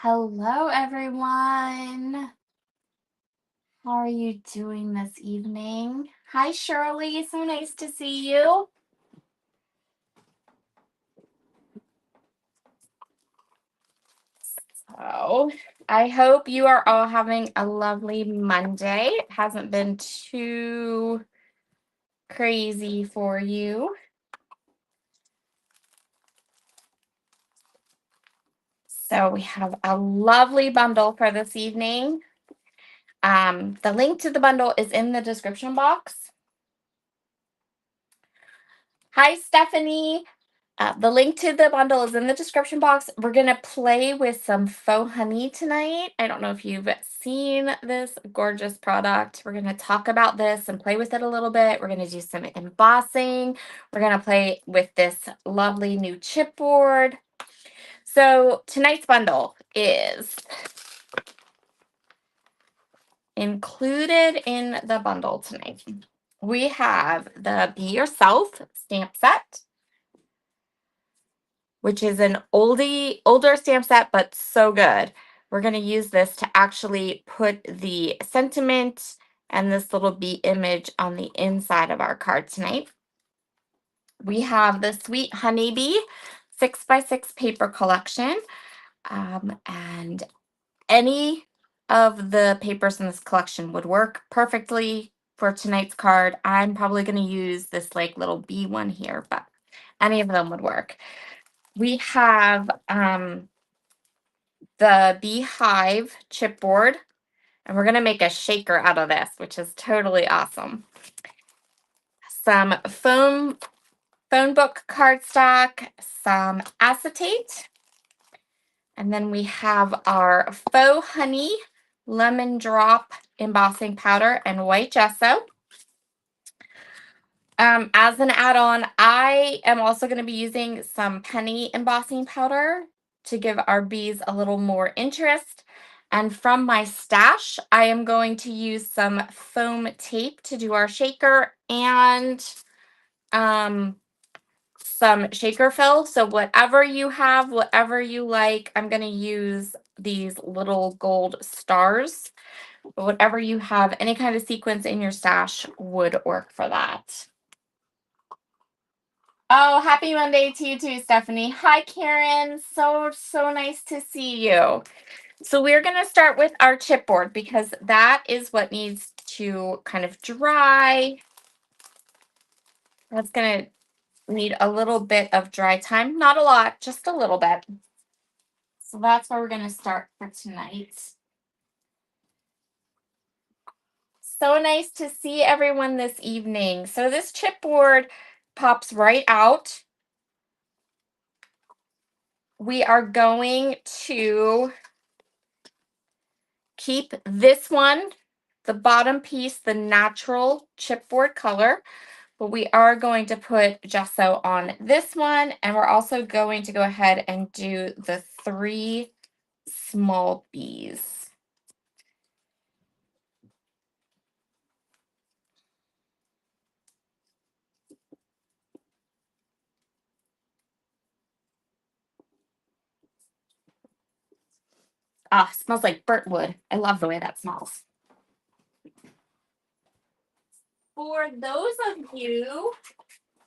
Hello, everyone. How are you doing this evening? Hi, Shirley. So nice to see you. So, I hope you are all having a lovely Monday. It hasn't been too crazy for you. So, we have a lovely bundle for this evening. The link to the bundle is in the description box. Hi, Stephanie. The link to the bundle is in the description box. We're going to play with some faux honey tonight. I don't know if you've seen this gorgeous product. We're going to talk about this and play with it a little bit. We're going to do some embossing. We're going to play with this lovely new chipboard. So tonight's bundle is included in the bundle tonight. We have the Be Yourself stamp set, which is an older stamp set, but so good. We're going to use this to actually put the sentiment and this little bee image on the inside of our card tonight. We have the Sweet Honeybee 6x6 paper collection. And any of the papers in this collection would work perfectly for tonight's card. I'm probably going to use this like little bee one here, but any of them would work. We have the Beehive chipboard, and we're going to make a shaker out of this, which is totally awesome. Some phone book cardstock, some acetate, and then we have our faux honey lemon drop embossing powder and white gesso. As an add-on, I am also going to be using some penny embossing powder to give our bees a little more interest. And from my stash, I am going to use some foam tape to do our shaker and some shaker fill. So whatever you have, whatever you like, I'm going to use these little gold stars. But whatever you have, any kind of sequins in your stash would work for that. Oh, happy Monday to you too, Stephanie. Hi, Karen. So nice to see you. So we're going to start with our chipboard because that is what needs to kind of dry. That's going to need a little bit of dry time. Not a lot, just a little bit. So that's where we're going to start for tonight. So nice to see everyone this evening. So this chipboard pops right out. We are going to keep this one, the bottom piece, the natural chipboard color, but we are going to put gesso on this one, and we're also going to go ahead and do the 3 small bees. Ah, smells like burnt wood. I love the way that smells. For those of you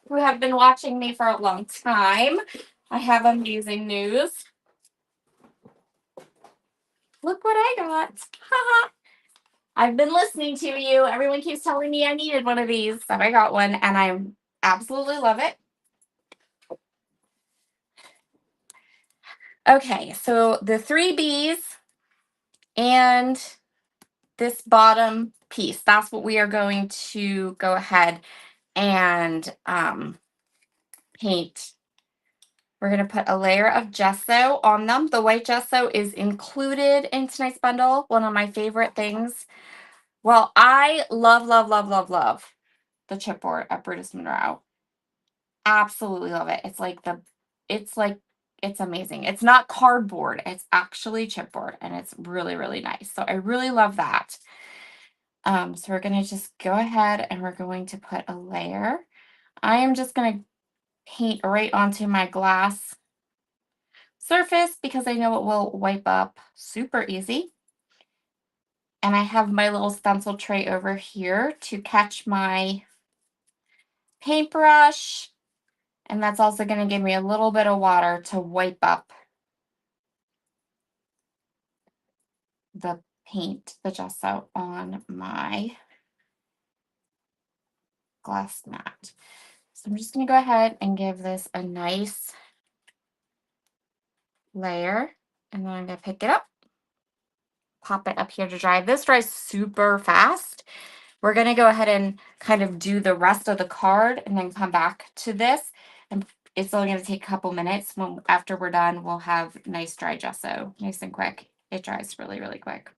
who have been watching me for a long time, I have amazing news. Look what I got. I've been listening to you. Everyone keeps telling me I needed one of these, so I got one, and I absolutely love it. Okay, so the 3 bees and this bottom piece, that's what we are going to go ahead and paint. We're going to put a layer of gesso on them. The white gesso is included in tonight's bundle, one of my favorite things. Well, I love the chipboard at Brutus Monroe. Absolutely love it. It's amazing. It's not cardboard. It's actually chipboard, and it's really, really nice. So I really love that. So we're going to just go ahead and we're going to put a layer. I am just going to paint right onto my glass surface because I know it will wipe up super easy. And I have my little stencil tray over here to catch my paintbrush. And that's also going to give me a little bit of water to wipe up the paint, the gesso on my glass mat. So I'm just going to go ahead and give this a nice layer. And then I'm going to pick it up, pop it up here to dry. This dries super fast. We're going to go ahead and kind of do the rest of the card and then come back to this. And it's only going to take a couple minutes. After we're done, we'll have nice dry gesso, nice and quick. It dries really, really quick.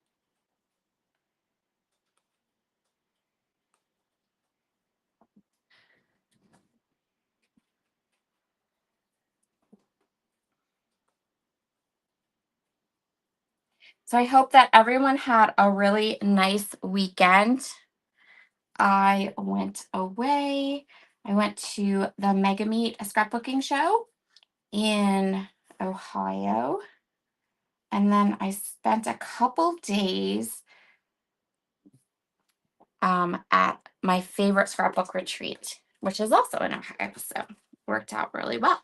So I hope that everyone had a really nice weekend. I went away. I went to the Mega Meet, a scrapbooking show in Ohio. And then I spent a couple days at my favorite scrapbook retreat, which is also in Ohio. So worked out really well.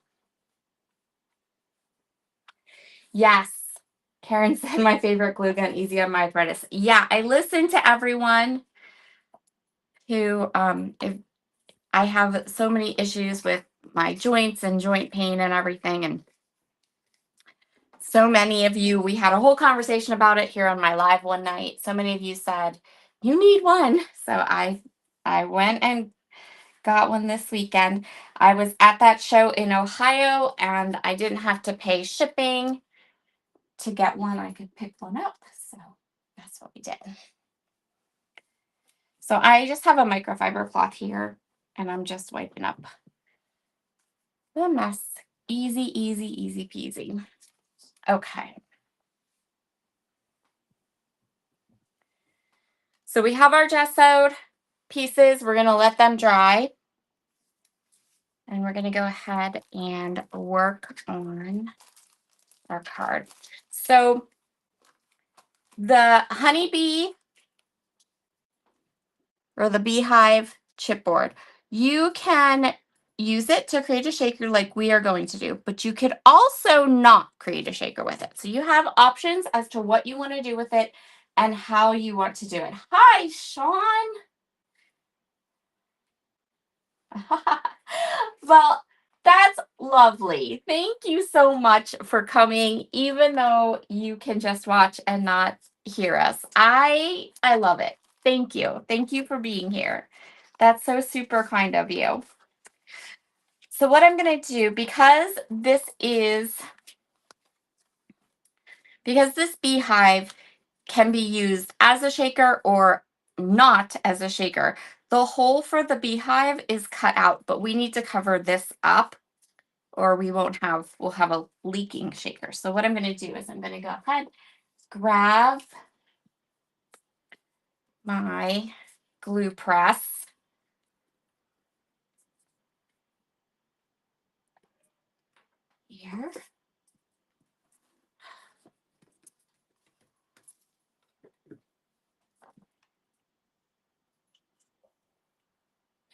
Yes. Karen said my favorite glue gun, easy on my arthritis. Yeah, I listen to everyone who if I have so many issues with my joints and joint pain and everything. And so many of you, we had a whole conversation about it here on my live one night. So many of you said, you need one. So I went and got one this weekend. I was at that show in Ohio and I didn't have to pay shipping to get one. I could pick one up. So that's what we did. So I just have a microfiber cloth here and I'm just wiping up the mess. Easy, easy, easy peasy. Okay. So we have our gessoed pieces. We're going to let them dry. And we're going to go ahead and work on our card. So the honeybee or the beehive chipboard, you can use it to create a shaker like we are going to do, but you could also not create a shaker with it. So you have options as to what you want to do with it and how you want to do it. Hi, Sean. Well, that's lovely. Thank you so much for coming, even though you can just watch and not hear us. I love it. Thank you. Thank you for being here. That's so super kind of you. So what I'm going to do, because this beehive can be used as a shaker or not as a shaker. The hole for the beehive is cut out, but we need to cover this up or we'll have a leaking shaker. So what I'm going to do is I'm going to go ahead, grab my glue press. Here.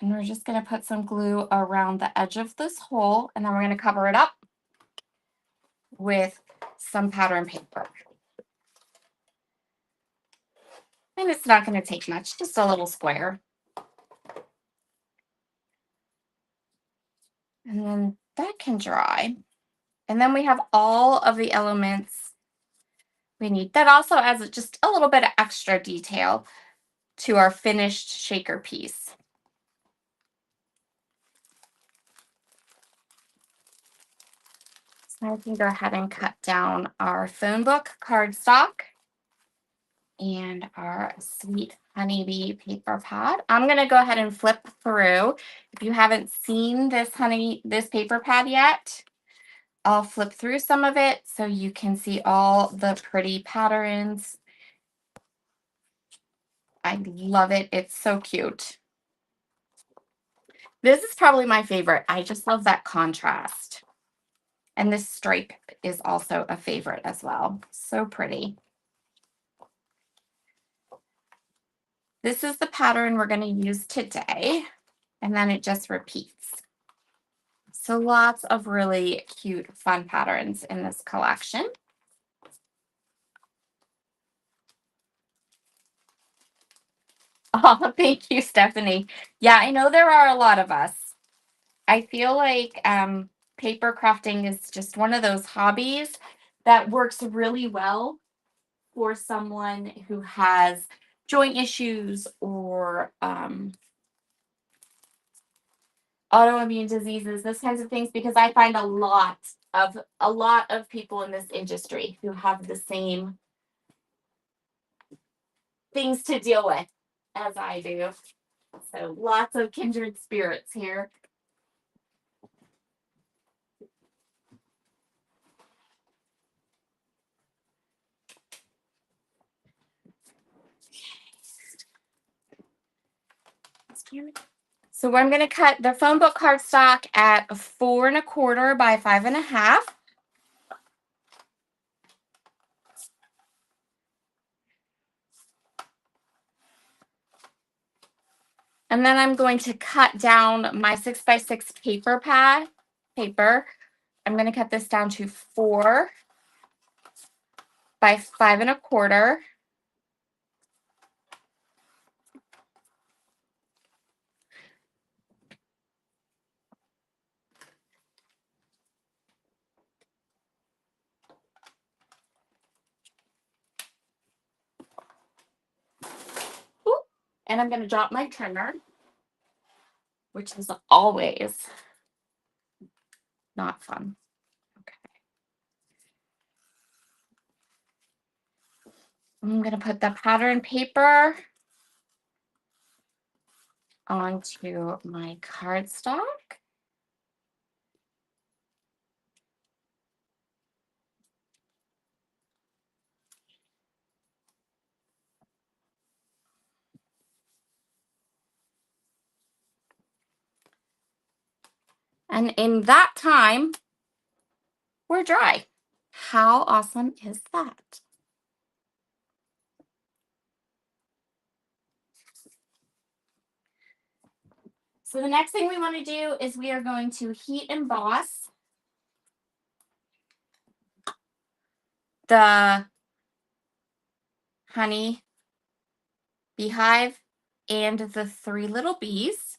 And we're just going to put some glue around the edge of this hole, and then we're going to cover it up with some pattern paper. And it's not going to take much, just a little square. And then that can dry. And then we have all of the elements we need. That also adds just a little bit of extra detail to our finished shaker piece. So I can go ahead and cut down our phone book cardstock and our sweet honeybee paper pad. I'm going to go ahead and flip through. If you haven't seen this paper pad yet, I'll flip through some of it so you can see all the pretty patterns. I love it. It's so cute. This is probably my favorite. I just love that contrast. And this stripe is also a favorite as well. So pretty. This is the pattern we're going to use today. And then it just repeats. So lots of really cute, fun patterns in this collection. Oh, thank you, Stephanie. Yeah, I know there are a lot of us. I feel like paper crafting is just one of those hobbies that works really well for someone who has joint issues or autoimmune diseases, those kinds of things, because I find a lot of people in this industry who have the same things to deal with as I do. So lots of kindred spirits here. So I'm going to cut the phone book cardstock at 4¼ by 5½. And then I'm going to cut down my 6x6 paper. I'm going to cut this down to 4 by 5¼ and I'm going to drop my trimmer, which is always not fun. Okay. I'm going to put the pattern paper onto my cardstock. And in that time, we're dry. How awesome is that? So the next thing we want to do is we are going to heat emboss the honey beehive and the 3 little bees.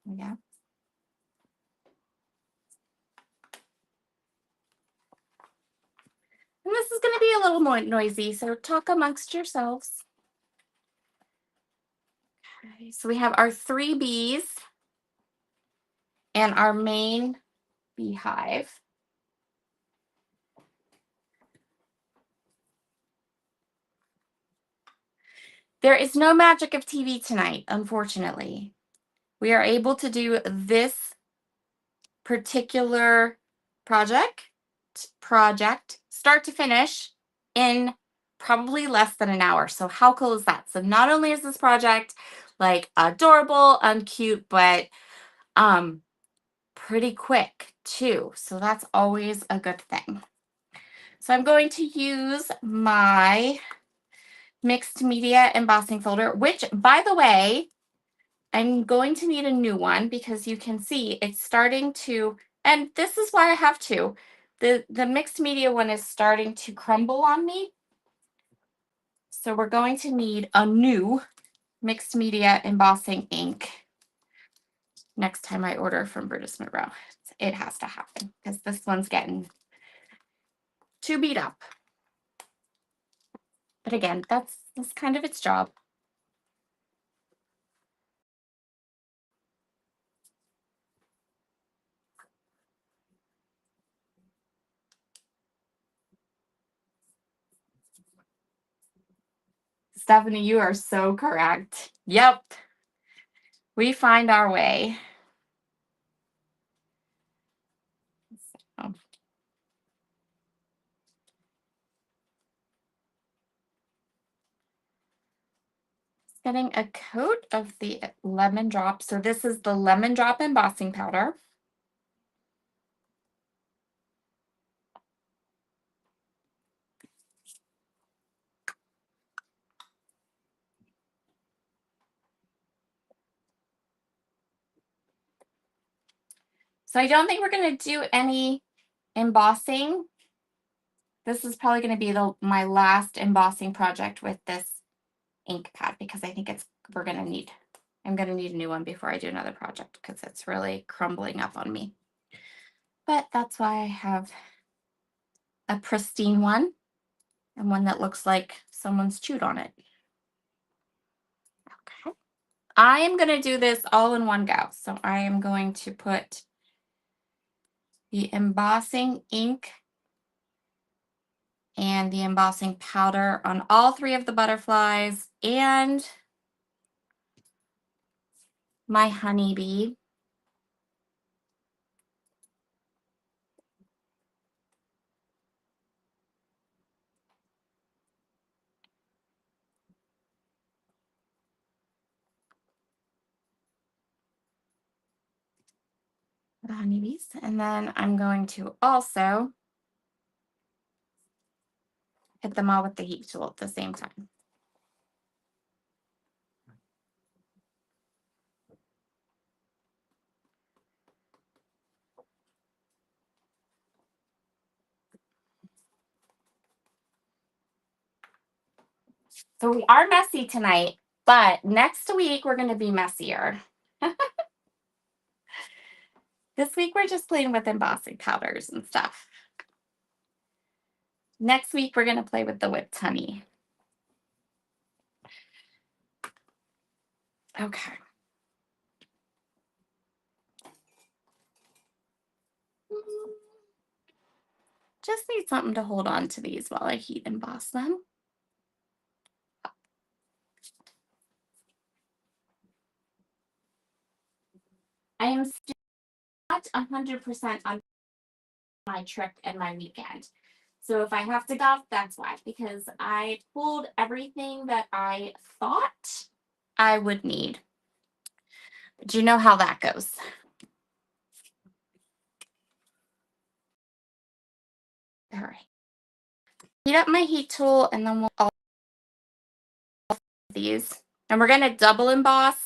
Yeah. And this is going to be a little more noisy, so talk amongst yourselves. Okay, so we have our 3 bees and our main beehive. There is no magic of TV tonight, unfortunately. We are able to do this particular project start to finish in probably less than an hour. So how cool is that? So not only is this project like adorable and cute, but pretty quick too. So that's always a good thing. So I'm going to use my mixed media embossing folder, which, by the way, I'm going to need a new one because you can see it's starting to, and this is why I have to. The mixed media one is starting to crumble on me. So we're going to need a new mixed media embossing ink next time I order from Brutus Monroe. It has to happen because this one's getting too beat up. But again, that's kind of its job. Stephanie, you are so correct. Yep. We find our way. So. Getting a coat of the lemon drop. So this is the lemon drop embossing powder. So I don't think we're going to do any embossing. This is probably going to be my last embossing project with this ink pad because I think I'm going to need a new one before I do another project because it's really crumbling up on me. But that's why I have a pristine one and one that looks like someone's chewed on it. Okay. I am going to do this all in one go. So I am going to put the embossing ink and the embossing powder on all 3 of the butterflies and my honeybee. The honeybees. And then I'm going to also hit them all with the heat tool at the same time. So we are messy tonight, but next week we're going to be messier. This week we're just playing with embossing powders and stuff. Next week we're going to play with the whipped honey. Okay. Just need something to hold on to these while I heat emboss them. I am still not 100% on my trip and my weekend. So if I have to golf, that's why, because I pulled everything that I thought I would need. But you know how that goes. All right. Heat up my heat tool and then we'll all these. And we're going to double emboss.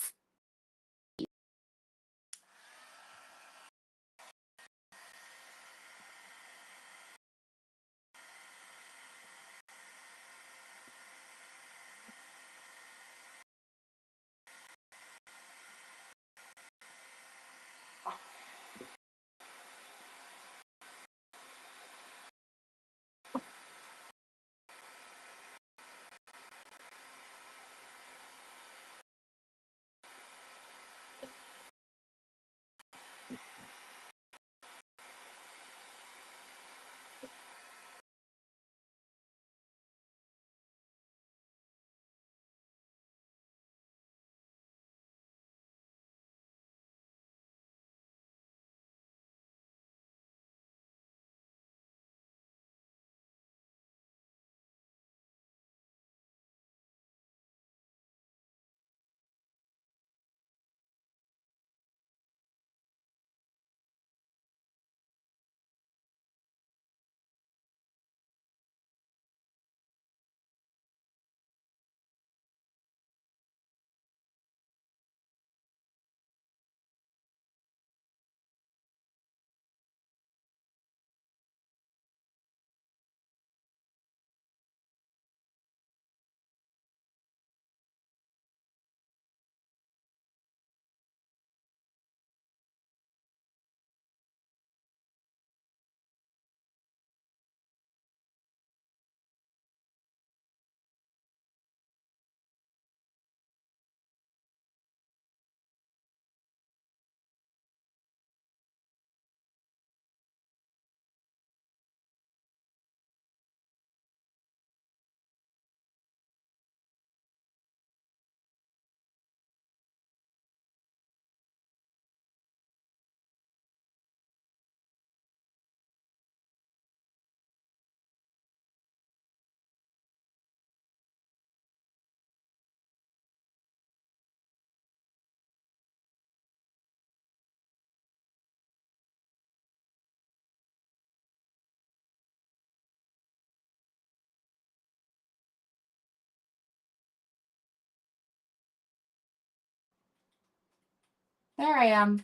There I am.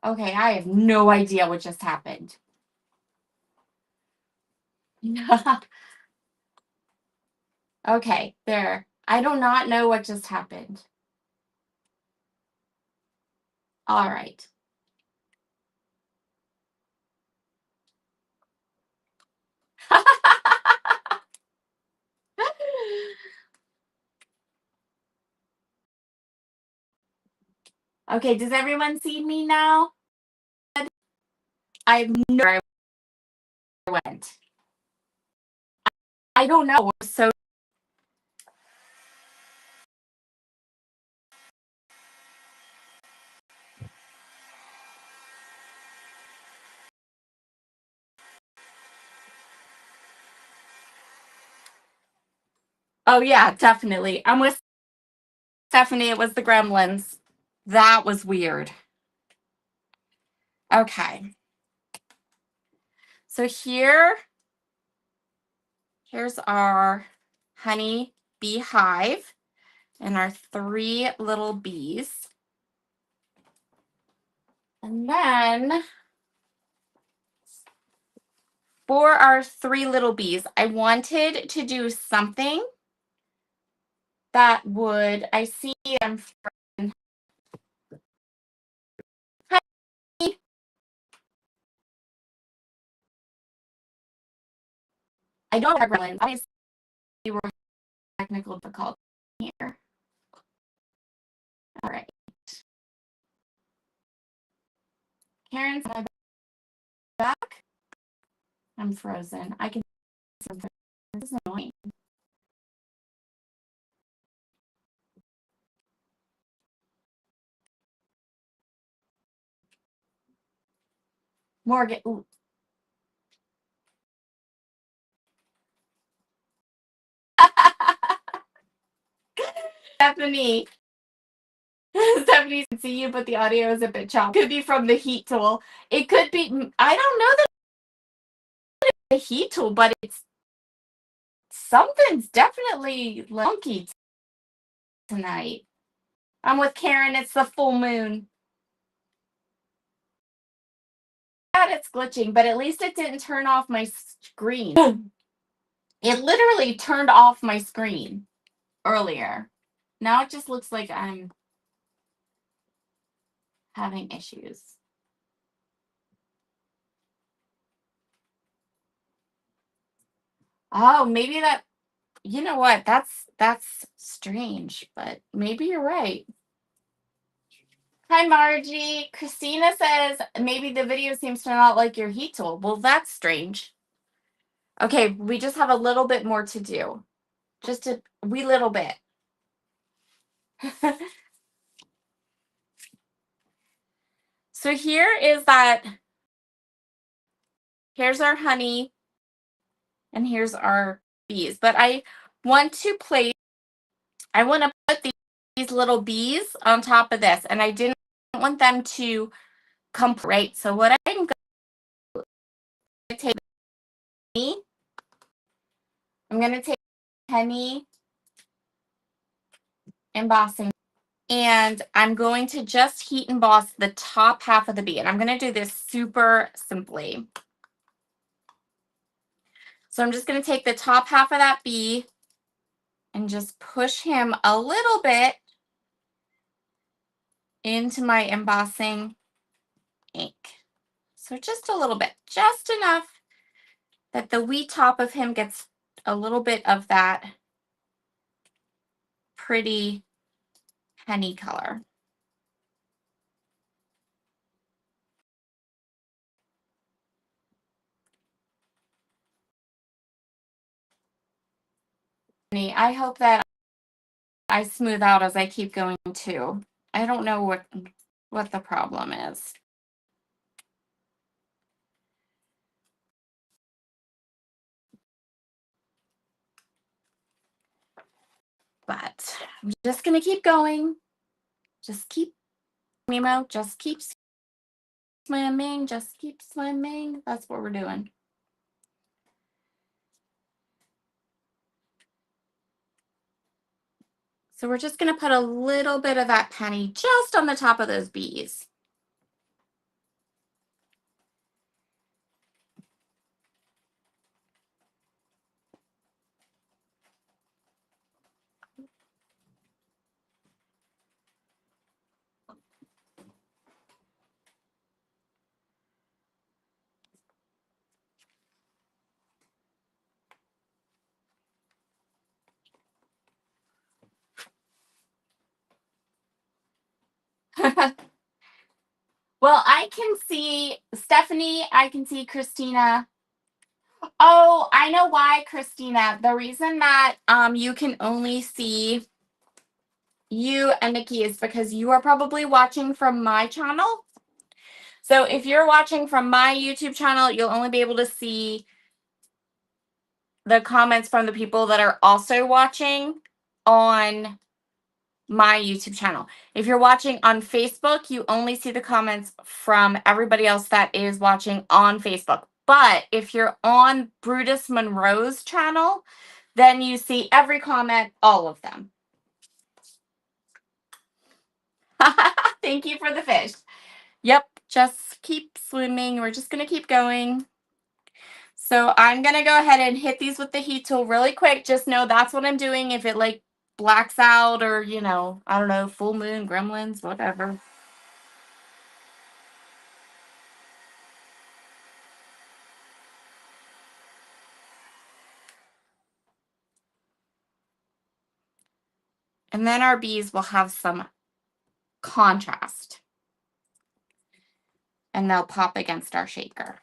Okay, I have no idea what just happened. Okay, there. I do not know what just happened. All right. Okay, does everyone see me now? I have no idea where I went. I don't know. So oh yeah, definitely. I'm with Stephanie. It was the gremlins. That was weird. Okay. So here's our honey beehive and our 3 little bees. And then for our 3 little bees, I wanted to do something that would, I see them. Honey, I don't have gremlins. I see we're technical difficulty here. All right. Karen's back. I'm frozen. I can. This is annoying. Morgan. Ooh. Stephanie. Stephanie can see you, but the audio is a bit choppy. Could be from the heat tool. It could be. I don't know that it's the heat tool, but it's something's definitely lunky tonight. I'm with Karen. It's the full moon. It's glitching, but at least it didn't turn off my screen. It literally turned off my screen earlier. Now it just looks like I'm having issues. Oh, maybe that, you know what? That's strange, but maybe you're right. Hi, Margie. Christina says maybe the video seems to not like your heat tool. Well, that's strange. Okay, we just have a little bit more to do. Just a wee little bit. So here's our honey and here's our bees. But I want to put these little bees on top of this, and I didn't want them to come right. So what I'm going to take, I'm going to take penny embossing, and I'm going to just heat emboss the top half of the bee. And I'm going to do this super simply. So I'm just going to take the top half of that bee and just push him a little bit into my embossing ink. So just a little bit, just enough that the wee top of him gets a little bit of that pretty honey color. I hope that I smooth out as I keep going too. I don't know what the problem is. But I'm just going to keep going. Just keep, Mimo, just keep swimming. Just keep swimming. That's what we're doing. So we're just going to put a little bit of that penny just on the top of those bees. Well, I can see Stephanie. I can see Christina. Oh, I know why, Christina. The reason that you can only see you and Nikki is because you are probably watching from my channel. So if you're watching from my YouTube channel, you'll only be able to see the comments from the people that are also watching on my YouTube channel. If you're watching on Facebook, you only see the comments from everybody else that is watching on Facebook. But if you're on Brutus Monroe's channel, then you see every comment, all of them. Thank you for the fish. Yep, just keep swimming. We're just going to keep going. So I'm going to go ahead and hit these with the heat tool really quick. Just know that's what I'm doing. If it like blacks out or, you know, I don't know, full moon, gremlins, whatever. And then our bees will have some contrast. And they'll pop against our shaker.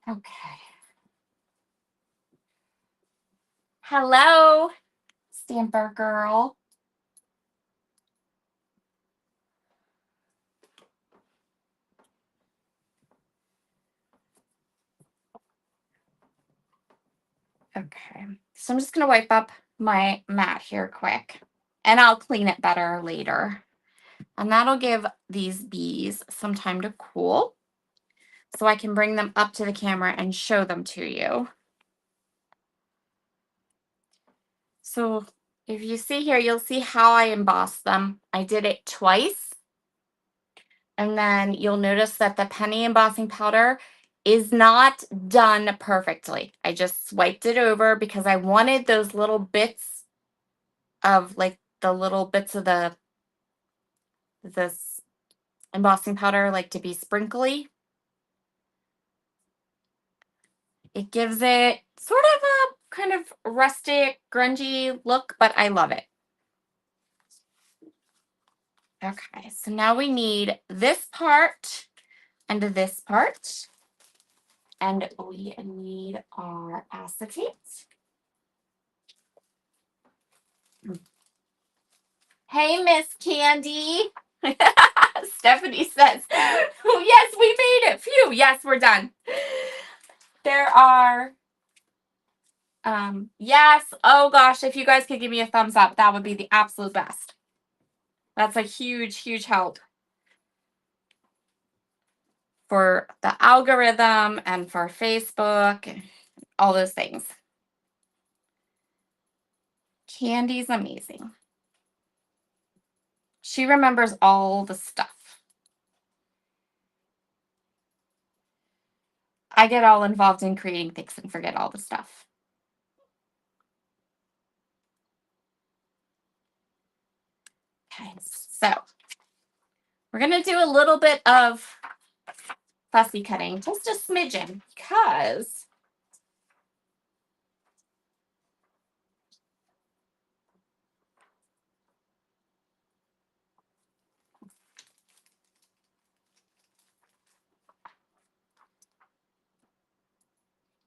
Okay. Hello, Stamper girl. Okay. So I'm just going to wipe up my mat here quick. And I'll clean it better later. And that'll give these bees some time to cool. So I can bring them up to the camera and show them to you. So if you see here, you'll see how I embossed them. I did it twice. And then you'll notice that the penny embossing powder is not done perfectly. I just swiped it over because I wanted those little bits of like the little bits of this embossing powder like to be sprinkly. It gives it sort of a kind of rustic, grungy look, but I love it. Okay, so now we need this part and this part. And we need our acetate. Hey, Miss Candy. Stephanie says, oh, yes, we made it. Phew. Yes, we're done. There are, yes. Oh, gosh, if you guys could give me a thumbs up, that would be the absolute best. That's a huge, huge help for the algorithm and for Facebook and all those things. Candy's amazing. She remembers all the stuff. I get all involved in creating things and forget all the stuff. Okay, so we're going to do a little bit of fussy cutting, just a smidgen, because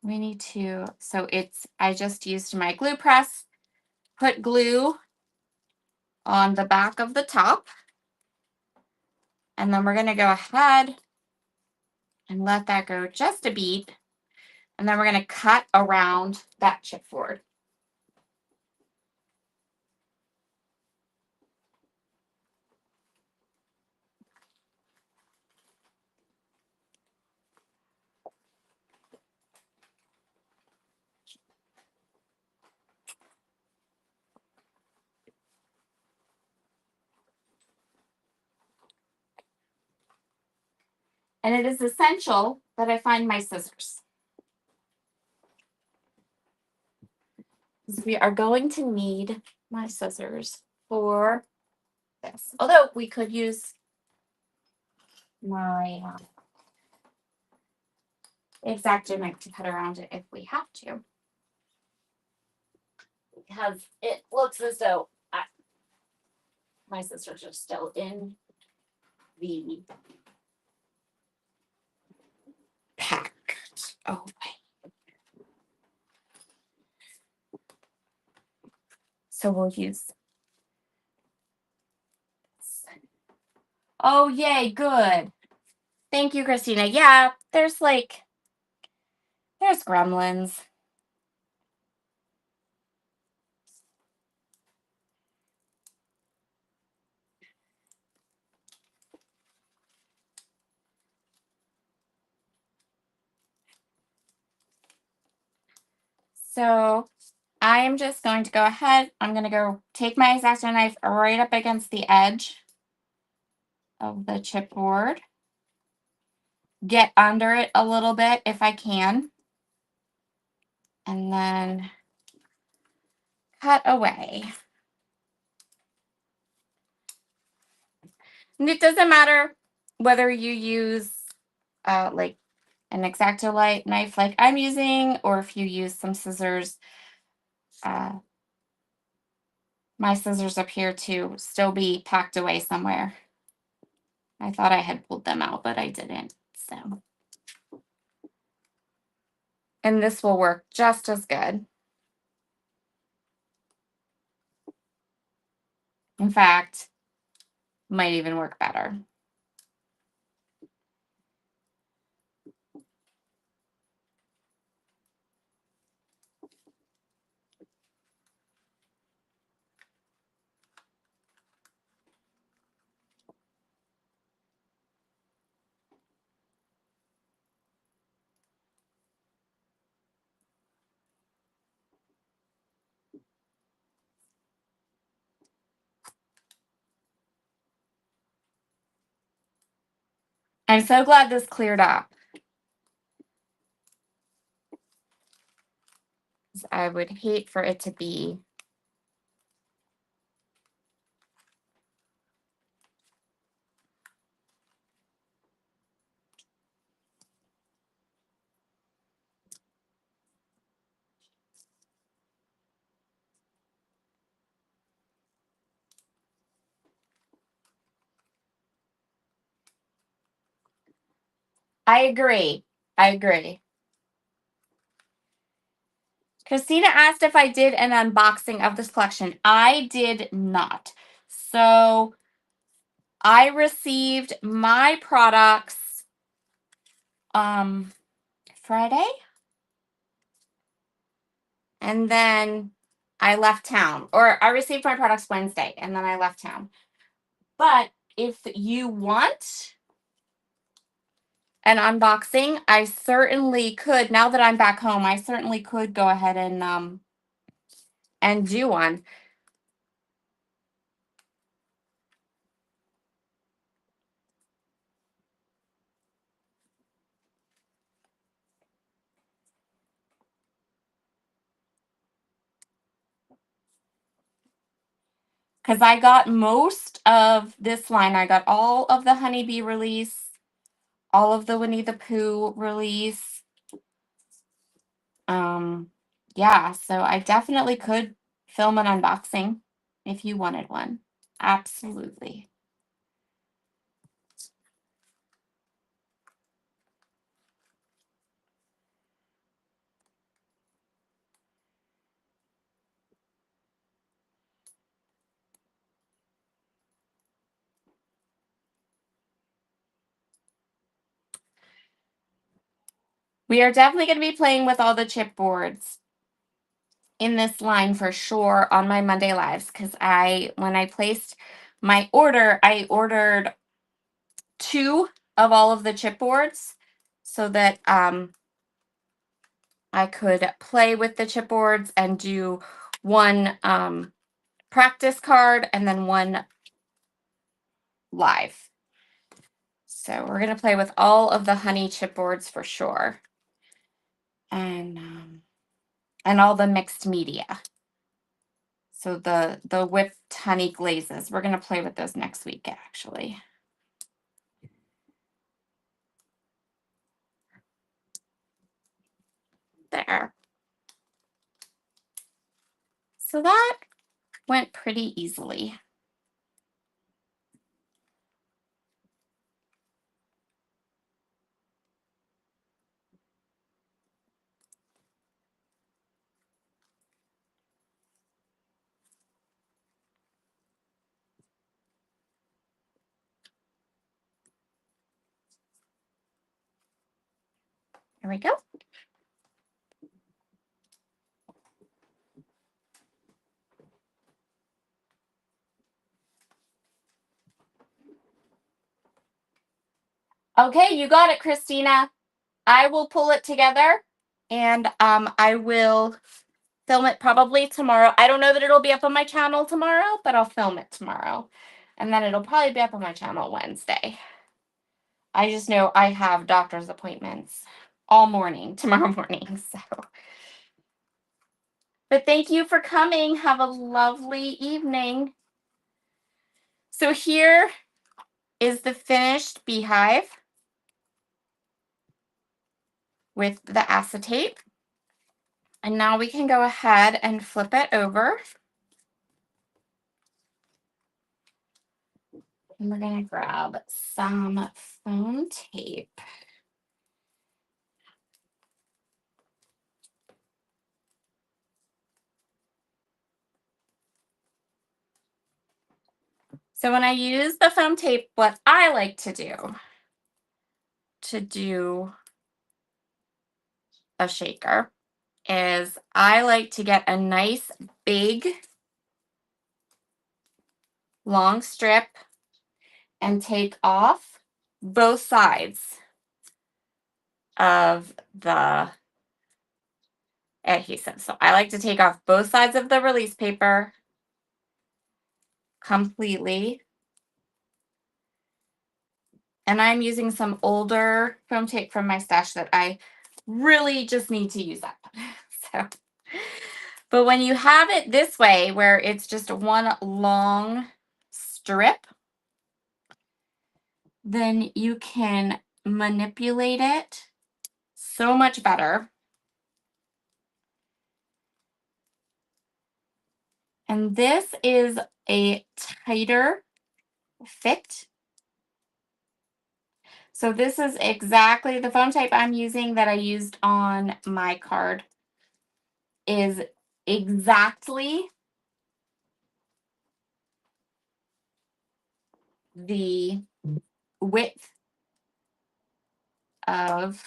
we need to, so I just used my glue press, put glue on the back of the top, and then we're going to go ahead and let that go just a beat, and then we're going to cut around that chipboard. And it is essential that I find my scissors. We are going to need my scissors for this. Although we could use my X-Acto knife to cut around it if we have to. Because it looks as though my scissors are still in the pack. Oh, wait. So we'll use this. Oh, yay, good. Thank you, Christina. Yeah, there's gremlins. So I am just going to go ahead. I'm going to go take my X-Acto knife right up against the edge of the chipboard. Get under it a little bit if I can. And then cut away. And it doesn't matter whether you use like an X-Acto knife like I'm using, or if you use some scissors. My scissors appear to still be packed away somewhere. I thought I had pulled them out, but I didn't. So, and this will work just as good. In fact, might even work better. I'm so glad this cleared up. I would hate for it to be I agree. Christina asked if I did an unboxing of this collection. I did not. So I received my products Friday, and then I left town. Or I received my products Wednesday, and then I left town. But if you want an unboxing, I certainly could. Now that I'm back home, I certainly could go ahead and do one. Because I got most of this line. I got all of the Honeybee release, all of the Winnie the Pooh release. Yeah, so I definitely could film an unboxing if you wanted one. Absolutely. We are definitely going to be playing with all the chipboards in this line for sure on my Monday lives, because when I placed my order, I ordered 2 of all of the chipboards so that I could play with the chipboards and do one practice card and then one live. So we're going to play with all of the honey chipboards for sure. And all the mixed media. So the whipped honey glazes, we're going to play with those next week, actually. There. So that went pretty easily. There we go. Okay, you got it, Christina. I will pull it together and I will film it probably tomorrow. I don't know that it'll be up on my channel tomorrow, but I'll film it tomorrow. And then it'll probably be up on my channel Wednesday. I just know I have doctor's appointments all morning tomorrow morning. So, but thank you for coming. Have a lovely evening. So here is the finished beehive with the acetate. And now we can go ahead and flip it over. And we're going to grab some foam tape. So when I use the foam tape, what I like to do a shaker is I like to get a nice big long strip and take off both sides of the adhesive. So I like to take off both sides of the release paper completely. And I'm using some older foam tape from my stash that I really just need to use up. So, but when you have it this way, where it's just one long strip, then you can manipulate it so much better. And this is a tighter fit. So this is exactly the foam tape I'm using that I used on my card is exactly the width of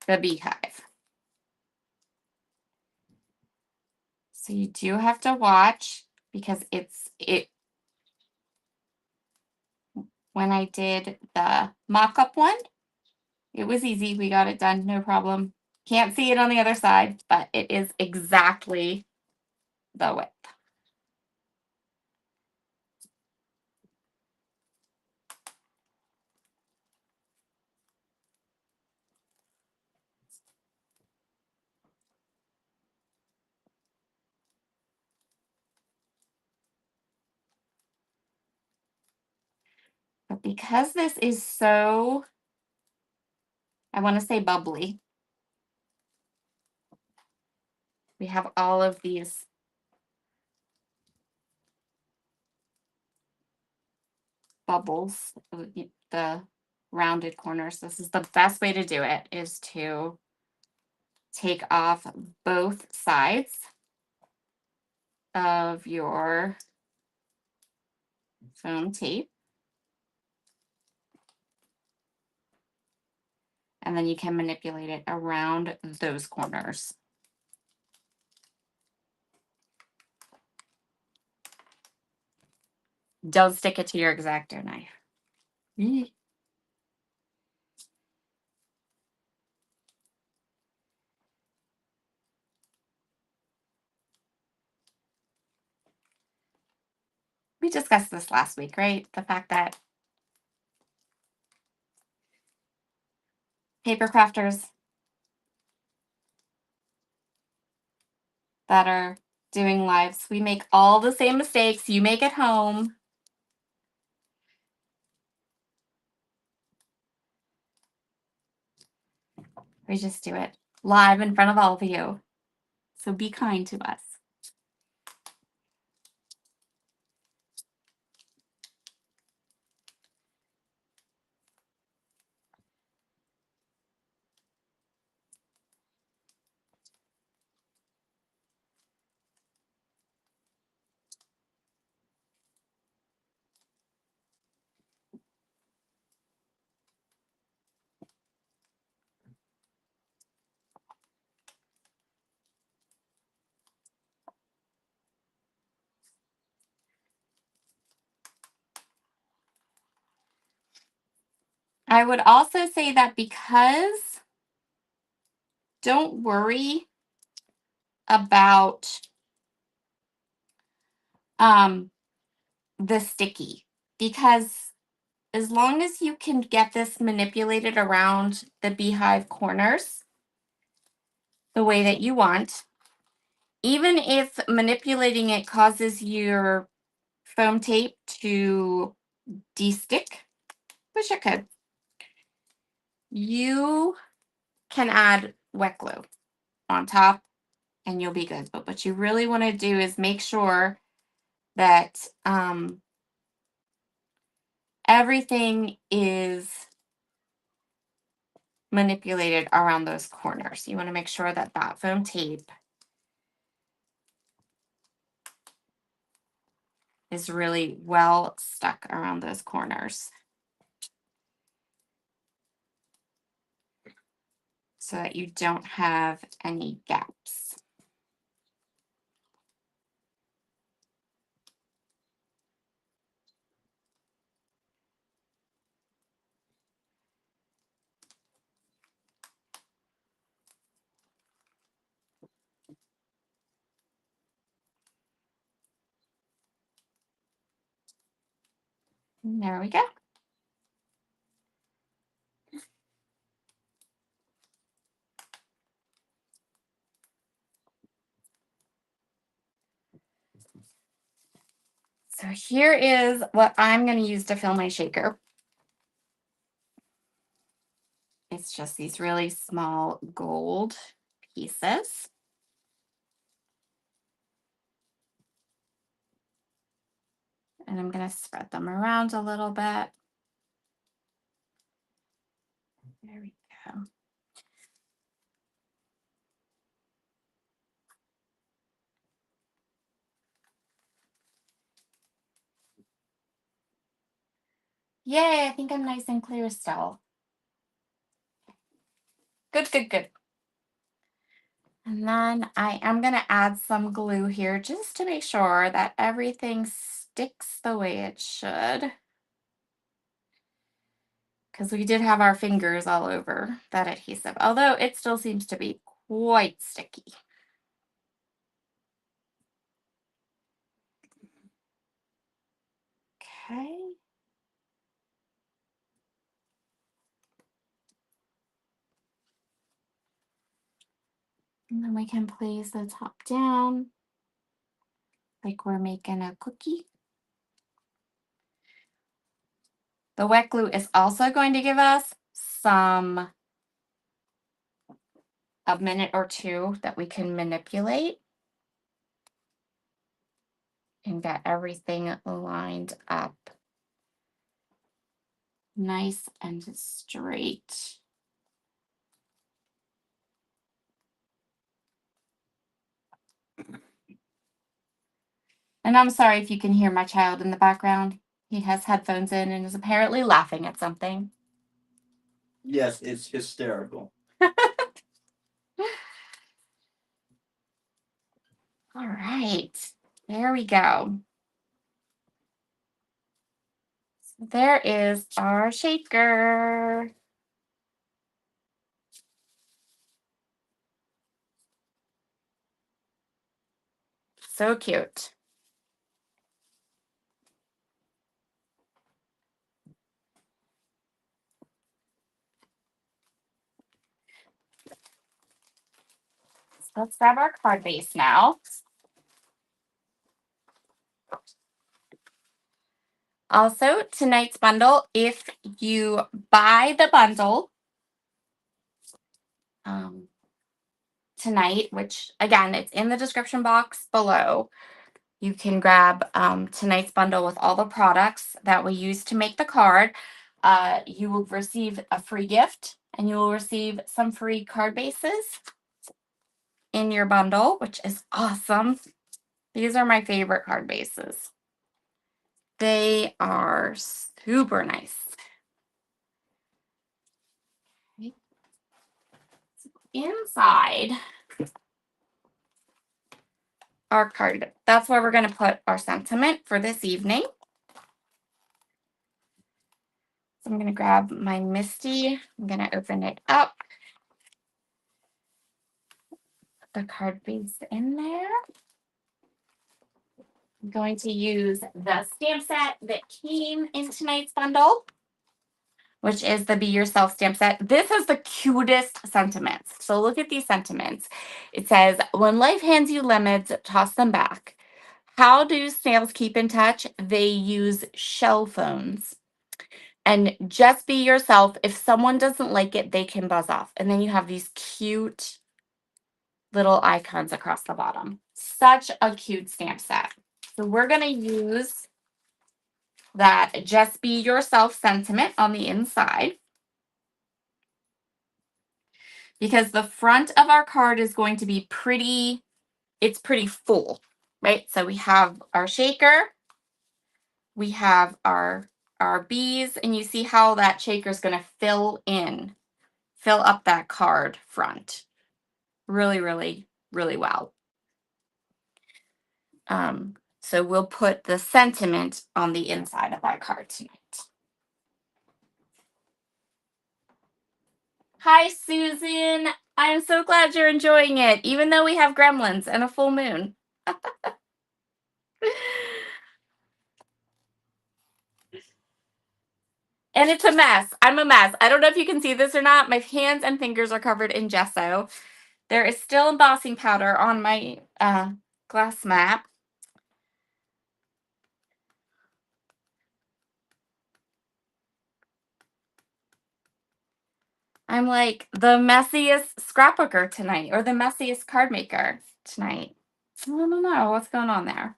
the beehive. So you do have to watch because when I did the mock-up one, it was easy. We got it done, no problem. Can't see it on the other side, but it is exactly the width. But because this is so, I want to say bubbly, we have all of these bubbles, the rounded corners. This is the best way to do it, is to take off both sides of your foam tape. And then you can manipulate it around those corners. Don't stick it to your X-Acto knife. We discussed this last week, right? The fact that paper crafters that are doing lives. We make all the same mistakes you make at home. We just do it live in front of all of you. So be kind to us. I would also say that because don't worry about the sticky, because as long as you can get this manipulated around the beehive corners the way that you want, even if manipulating it causes your foam tape to de-stick, which it could, you can add wet glue on top and you'll be good. But what you really want to do is make sure that everything is manipulated around those corners. You want to make sure that that foam tape is really well stuck around those corners so that you don't have any gaps. And there we go. So here is what I'm going to use to fill my shaker. It's just these really small gold pieces. And I'm going to spread them around a little bit. There we go. Yay, I think I'm nice and clear still. Good, good, good. And then I am going to add some glue here just to make sure that everything sticks the way it should. Because we did have our fingers all over that adhesive, although it still seems to be quite sticky. Okay. And then we can place the top down like we're making a cookie. The wet glue is also going to give us a minute or two that we can manipulate and get everything lined up nice and straight. And I'm sorry if you can hear my child in the background. He has headphones in and is apparently laughing at something. Yes, it's hysterical. All right, there we go. So there is our shaker. So cute. let's grab our card base now. Also, tonight's bundle, if you buy the bundle tonight, which again, it's in the description box below, you can grab tonight's bundle with all the products that we use to make the card. You will receive a free gift and you will receive some free card bases in your bundle, which is awesome. These are my favorite card bases. They are super nice. Inside our card, that's where we're going to put our sentiment for this evening. So I'm going to grab my Misty. I'm going to open it up. Put the card base in there. I'm going to use the stamp set that came in tonight's bundle, which is the Be Yourself stamp set. This has the cutest sentiments. So look at these sentiments. It says, when life hands you lemons, toss them back. How do snails keep in touch? They use shell phones. And just be yourself. If someone doesn't like it, they can buzz off. And then you have these cute little icons across the bottom. Such a cute stamp set. So we're going to use that just be yourself sentiment on the inside, because the front of our card is going to be pretty, it's pretty full, right? So we have our shaker, we have our bees, and you see how that shaker is going to fill up that card front really, really, really well. So we'll put the sentiment on the inside of that card tonight. Hi, Susan. I'm so glad you're enjoying it, even though we have gremlins and a full moon. And it's a mess. I'm a mess. I don't know if you can see this or not. My hands and fingers are covered in gesso. There is still embossing powder on my glass mat. I'm like the messiest scrapbooker tonight, or the messiest card maker tonight. I don't know what's going on there.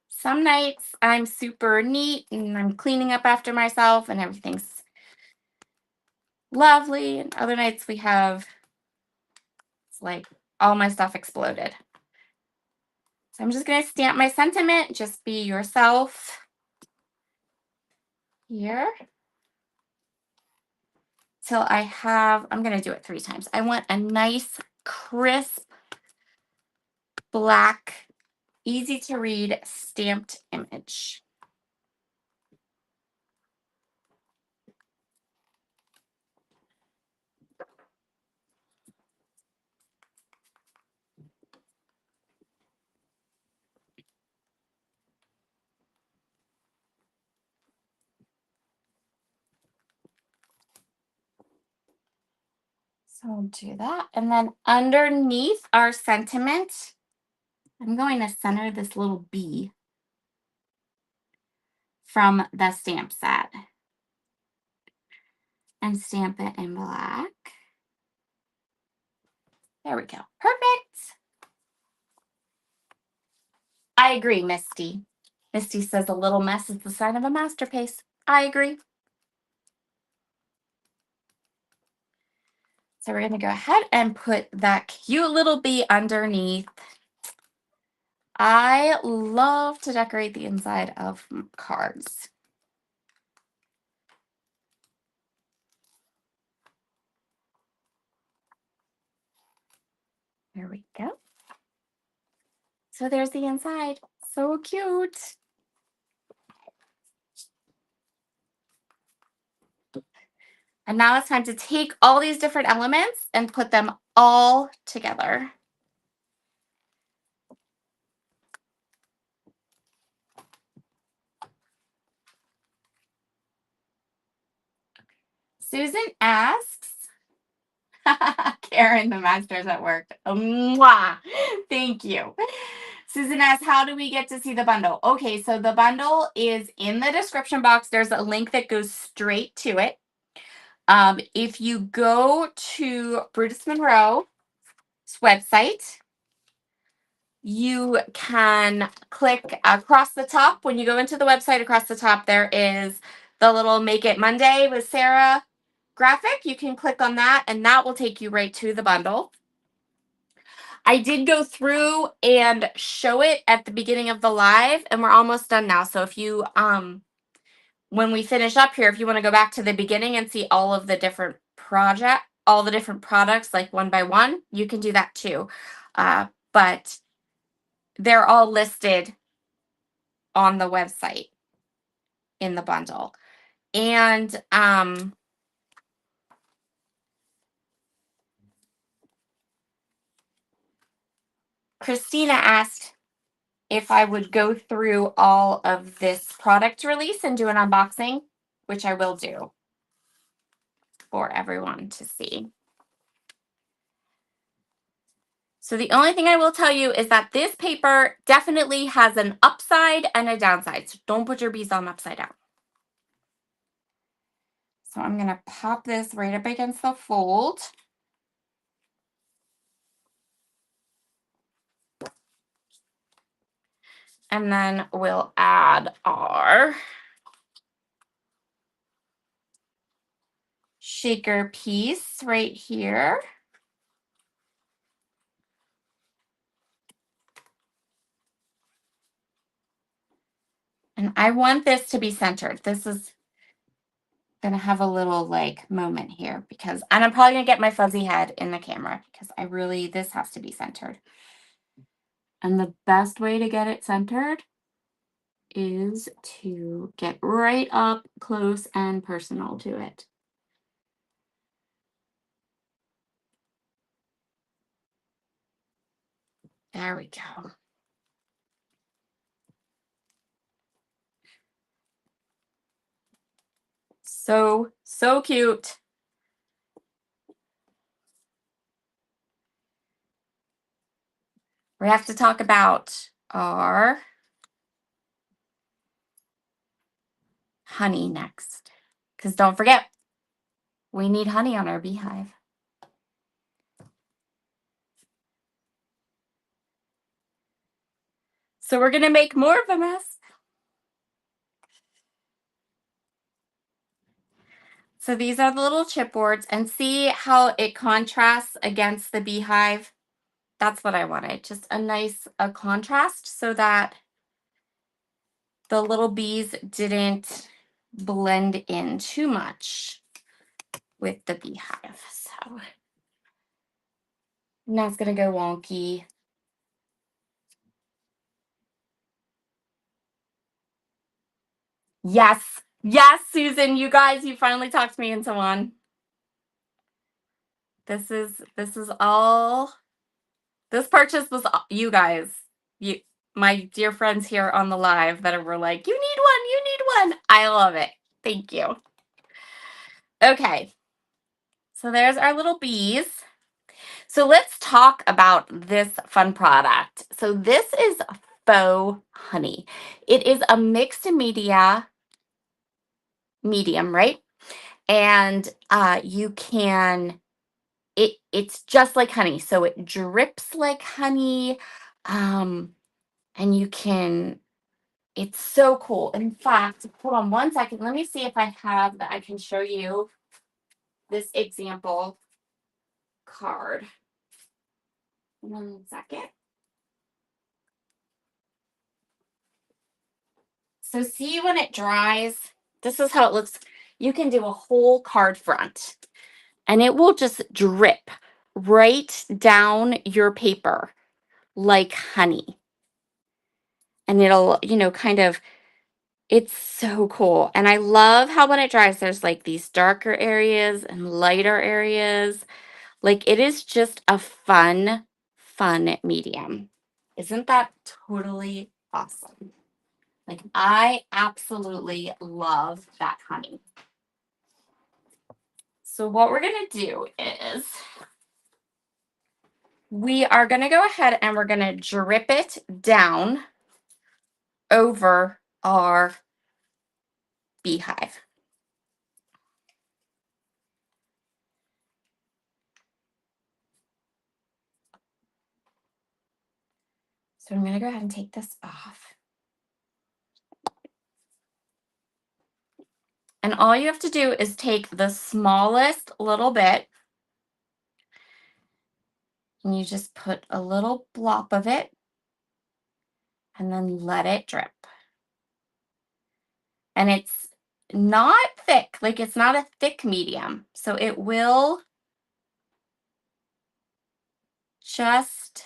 Some nights I'm super neat and I'm cleaning up after myself and everything's lovely. And other nights we have, it's like all my stuff exploded. So I'm just going to stamp my sentiment. Just be yourself here. Till I have, I'm going to do it 3 times. I want a nice, crisp, black, easy to read stamped image. So I'll do that. And then underneath our sentiment, I'm going to center this little bee from the stamp set and stamp it in black. There we go. Perfect. I agree, Misty. Misty says a little mess is the sign of a masterpiece. I agree. So we're going to go ahead and put that cute little bee underneath. I love to decorate the inside of cards. There we go. So there's the inside. So cute. And now it's time to take all these different elements and put them all together. Susan asks, Aaron, the master's at work. Mwah. Thank you. Susan asks, how do we get to see the bundle? Okay, so the bundle is in the description box. There's a link that goes straight to it. If you go to Brutus Monroe's website, you can click across the top. When you go into the website, across the top, there is the little Make It Monday with Sara graphic. You can click on that, and that will take you right to the bundle. I did go through and show it at the beginning of the live, and we're almost done now. So if you, when we finish up here, if you want to go back to the beginning and see all of the different all the different products, like one by one, you can do that too. But they're all listed on the website in the bundle. And Christina asked if I would go through all of this product release and do an unboxing, which I will do for everyone to see. So the only thing I will tell you is that this paper definitely has an upside and a downside. So don't put your bees on upside down. So I'm going to pop this right up against the fold. And then we'll add our shaker piece right here. And I want this to be centered. This is going to have a little like moment here because, and I'm probably going to get my fuzzy head in the camera because this has to be centered. And the best way to get it centered is to get right up close and personal to it. There we go. So cute. We have to talk about our honey next. Because don't forget, we need honey on our beehive. So we're going to make more of a mess. So these are the little chipboards, and see how it contrasts against the beehive. That's what I wanted, just a nice contrast so that the little bees didn't blend in too much with the beehive. So now it's going to go wonky. Yes. Yes, Susan, you guys, you finally talked me into one. This is all, this purchase was you guys, my dear friends here on the live that were like, you need one. I love it. Thank you. Okay. So there's our little bees. So let's talk about this fun product. So this is faux honey. It is a mixed medium, right? And you can, it's just like honey. So it drips like honey. And you can, it's so cool. In fact, hold on one second. Let me see if I have that I can show you this example card. 1 second. So see when it dries, this is how it looks. You can do a whole card front and it will just drip right down your paper like honey. And it'll, kind of, it's so cool. And I love how when it dries, there's like these darker areas and lighter areas. Like it is just a fun medium. Isn't that totally awesome? Like I absolutely love that honey. So what we're going to do is we are going to go ahead and we're going to drip it down over our beehive. So I'm going to go ahead and take this off. And all you have to do is take the smallest little bit and you just put a little blop of it and then let it drip. And it's not thick, like it's not a thick medium. So it will just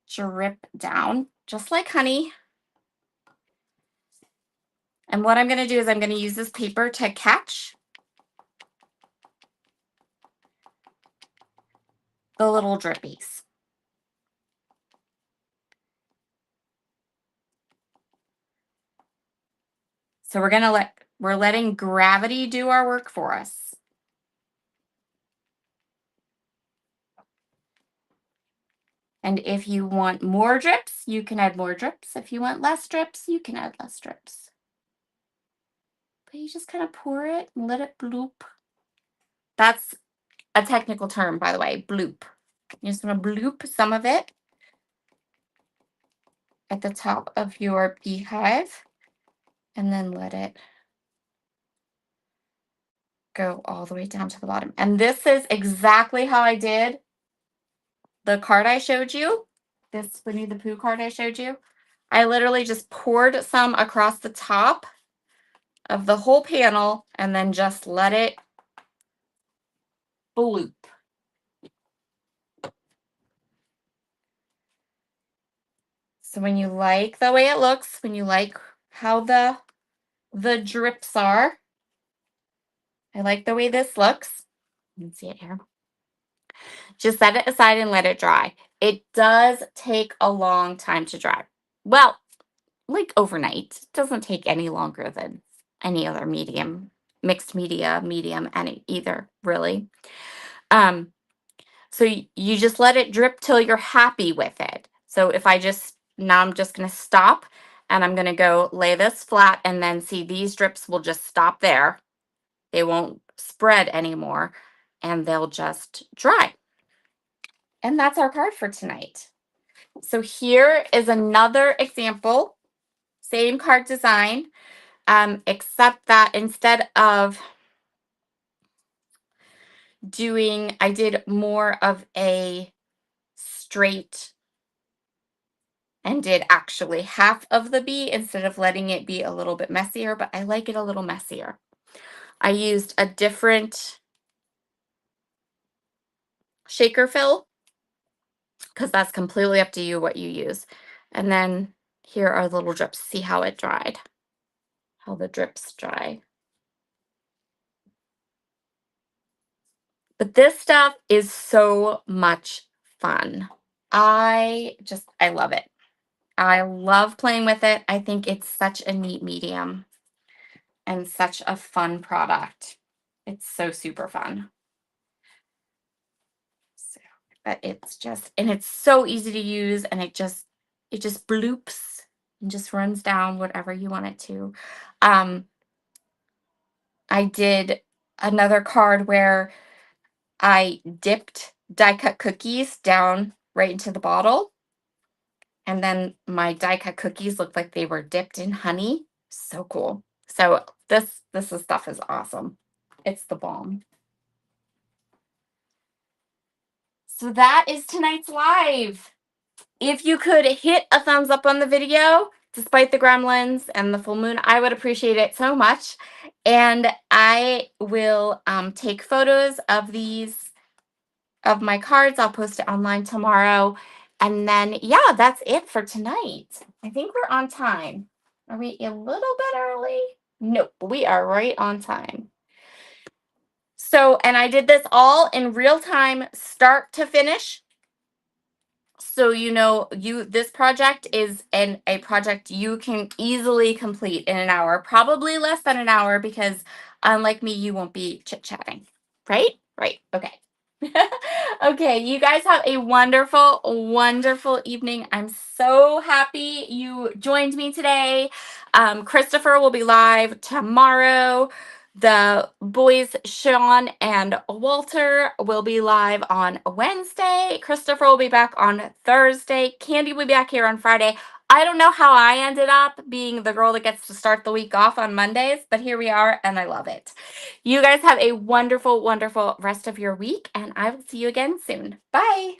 drip down, just like honey. And what I'm going to do is I'm going to use this paper to catch the little drippies. So we're letting gravity do our work for us. And if you want more drips, you can add more drips. If you want less drips, you can add less drips. But you just kind of pour it and let it bloop. That's a technical term, by the way, bloop. You're just going to bloop some of it at the top of your beehive and then let it go all the way down to the bottom. And this is exactly how I did the card I showed you, this Winnie the Pooh card I showed you. I literally just poured some across the top of the whole panel and then just let it bloop. So when you like the way it looks, when you like how the drips are, I like the way this looks. You can see it here. Just set it aside and let it dry. It does take a long time to dry. Well, like overnight. It doesn't take any longer than any other medium, mixed media, medium, any either, really. So you just let it drip till you're happy with it. So if now I'm just going to stop and I'm going to go lay this flat and then see these drips will just stop there. They won't spread anymore and they'll just dry. And that's our card for tonight. So here is another example, same card design, except that instead of I did more of a straight and did actually half of the bee instead of letting it be a little bit messier, but I like it a little messier. I used a different shaker fill because that's completely up to you what you use. And then here are the little drips. See how it dried, how the drips dry. But this stuff is so much fun. I love it. I love playing with it. I think it's such a neat medium and such a fun product. It's so super fun. So, but it's so easy to use and it just bloops and just runs down whatever you want it to. I did another card where I dipped die cut cookies down right into the bottle. And then my die cut cookies looked like they were dipped in honey. So cool. So this stuff is awesome. It's the bomb. So that is tonight's live. If you could hit a thumbs up on the video, despite the gremlins and the full moon, I would appreciate it so much. And I will take photos of my cards. I'll post it online tomorrow. And then, yeah, that's it for tonight. I think we're on time. Are we a little bit early? Nope, we are right on time. So, and I did this all in real time, start to finish. So, this project is a project you can easily complete in an hour, probably less than an hour, because unlike me, you won't be chit-chatting, right? Right, okay. Okay, you guys have a wonderful, wonderful evening. I'm so happy you joined me today. Christopher will be live tomorrow. The boys, Sean and Walter, will be live on Wednesday. Christopher will be back on Thursday. Candy will be back here on Friday. I don't know how I ended up being the girl that gets to start the week off on Mondays, but here we are, and I love it. You guys have a wonderful, wonderful rest of your week, and I will see you again soon. Bye.